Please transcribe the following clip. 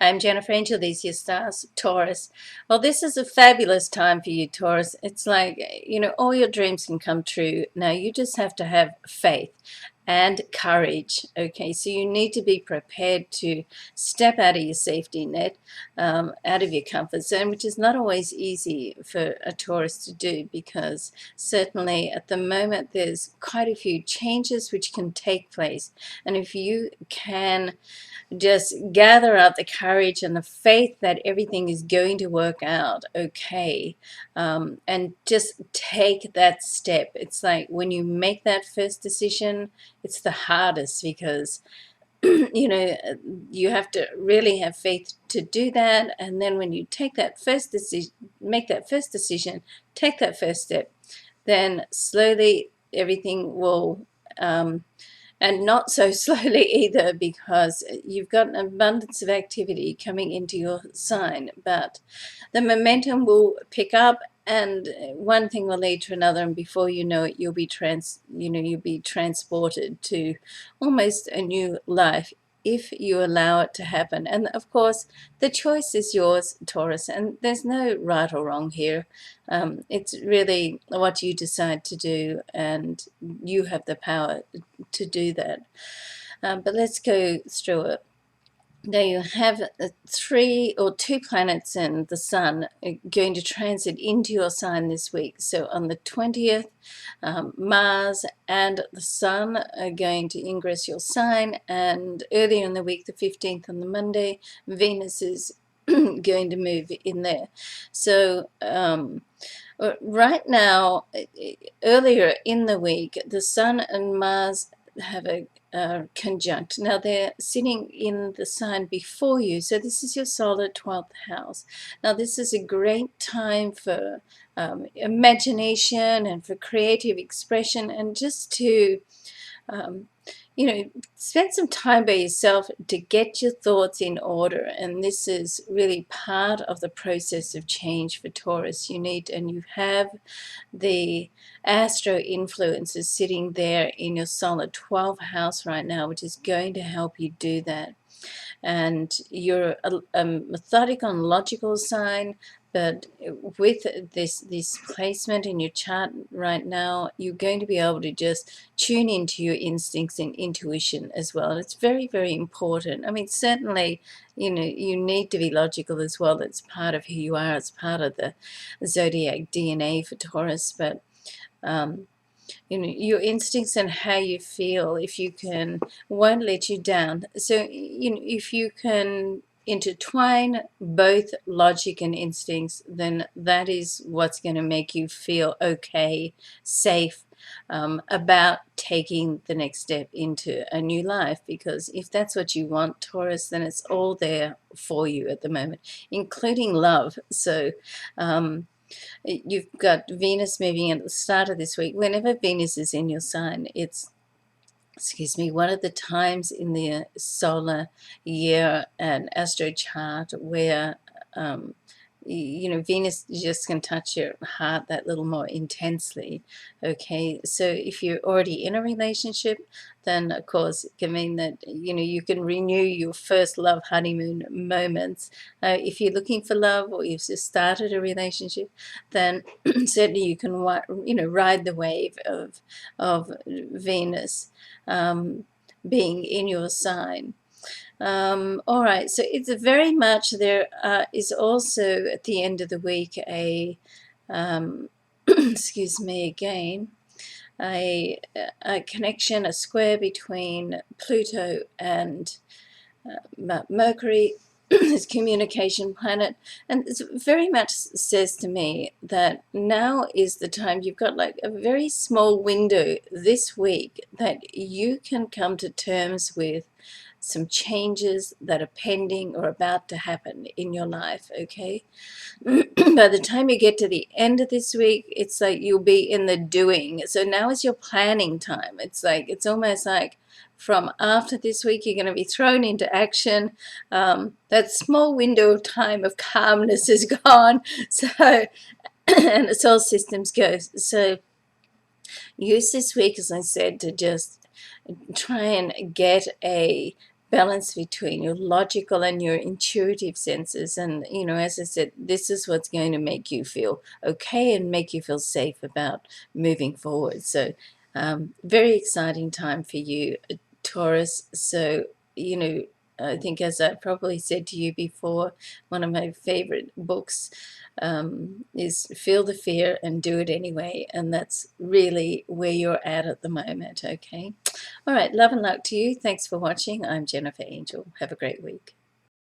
I'm Jennifer Angel. These are your stars, Taurus. Well, this is a fabulous time for you, Taurus. It's like, all your dreams can come true. Now, you just have to have faith and courage. Okay, so you need to be prepared to step out of your safety net, out of your comfort zone, which is not always easy for a Taurus to do, because certainly at the moment there's quite a few changes which can take place. And if you can just gather up the courage and the faith that everything is going to work out okay, and just take that step. It's like when you make that first decision, it's the hardest, because you have to really have faith to do that. And then when you take that first decision, make that first decision, take that first step, then slowly everything will, and not so slowly either, because you've got an abundance of activity coming into your sign, but the momentum will pick up, and one thing will lead to another, and before you know it, you'll be transported to almost a new life, if you allow it to happen. And of course, the choice is yours, Taurus, and there's no right or wrong here. It's really what you decide to do, and you have the power to do that. But let's go through it. Now you have two planets and the sun going to transit into your sign this week. So on the 20th, Mars and the sun are going to ingress your sign, and earlier in the week, the 15th on the Monday, Venus is going to move in there. So right now, earlier in the week, the sun and Mars have a conjunct. Now they're sitting in the sign before you, so this is your solar 12th house. Now this is a great time for imagination and for creative expression, and just to um, spend some time by yourself to get your thoughts in order. And this is really part of the process of change for Taurus. And you have the astro influences sitting there in your solar 12th house right now, which is going to help you do that. And you're a methodical and logical sign, but with this placement in your chart right now, you're going to be able to just tune into your instincts and intuition as well. And it's very, very important. I mean, certainly, you need to be logical as well. That's part of who you are. It's part of the zodiac DNA for Taurus. But your instincts and how you feel, if you can, won't let you down. So if you can intertwine both logic and instincts, then that is what's going to make you feel okay, safe, about taking the next step into a new life. Because if that's what you want, Taurus, then it's all there for you at the moment, including love. So you've got Venus moving in at the start of this week. Whenever Venus is in your sign, it's, one of the times in the solar year and astro chart where Venus just can touch your heart that little more intensely. Okay, so if you're already in a relationship, then of course it can mean that you can renew your first love honeymoon moments. If you're looking for love, or you've just started a relationship, then certainly you can ride the wave of Venus being in your sign. All right, so it's very much, there is also at the end of the week a excuse me again, a connection, a square between Pluto and Mercury, his communication planet. And it very much says to me that now is the time. You've got like a very small window this week that you can come to terms with some changes that are pending or about to happen in your life. Okay, by the time you get to the end of this week, it's like you'll be in the doing. So now is your planning time. It's almost like from after this week, you're going to be thrown into action. That small window of time of calmness is gone. So, and it's all systems go. So use this week, as I said, to just try and get a balance between your logical and your intuitive senses. And, as I said, this is what's going to make you feel okay and make you feel safe about moving forward. So, very exciting time for you, Taurus. So, I think, as I probably said to you before, one of my favorite books is Feel the Fear and Do It Anyway. And that's really where you're at the moment, okay? All right, love and luck to you. Thanks for watching. I'm Jennifer Angel. Have a great week.